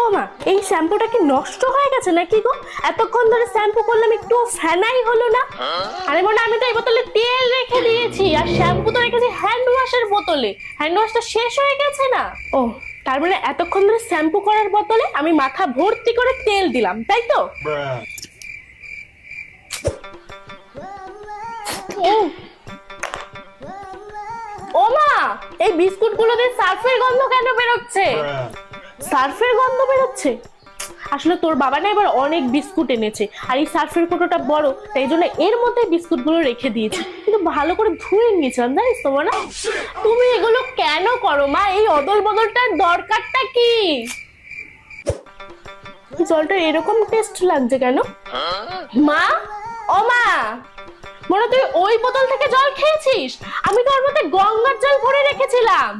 ও মা, এই শ্যাম্পুটা কি নষ্ট হয়ে গেছে নাকি গো? এতক্ষণ ধরে শ্যাম্পু করলাম, একটু ফেনাই হলো না। আরে বোন, আমি তো এই বোতলে তেল রেখে দিয়েছি, আর শ্যাম্পু তো রেখেছি হ্যান্ড ওয়াশের বোতলে। হ্যান্ড ওয়াশটা শেষ হয়ে গেছে না? ও, তার মানে এতক্ষণ ধরে শ্যাম্পু করার বোতলে আমি মাথা ভর্তি করে তেল দিলাম, তাই তো? ও মা, এই বিস্কুট গুলোতে সার্ফের গন্ধ কেন বেরোচ্ছে? সার্ফের গন্ধ বেরোচ্ছে? আসলে তোর বাবা না এবার অনেক বিস্কুট এনেছে, আর এই সার্ফের কৌটোটা বড়, তাই জন্য এর মধ্যে বিস্কুট গুলো রেখে দিয়েছি। কিন্তু ভালো করে ধুয়ে নিয়েছিলাম, জানিস তো না? তুমি এগুলো কেন করো মা? এই অদল বদলটার দরকারটা কি? জলটা এরকম টেস্ট লাগছে কেন মা? ও মা, মনে তুই ওই বোতল থেকে জল খেয়েছিস? আমি তো ওর মধ্যে গঙ্গার জল ভরে রেখেছিলাম।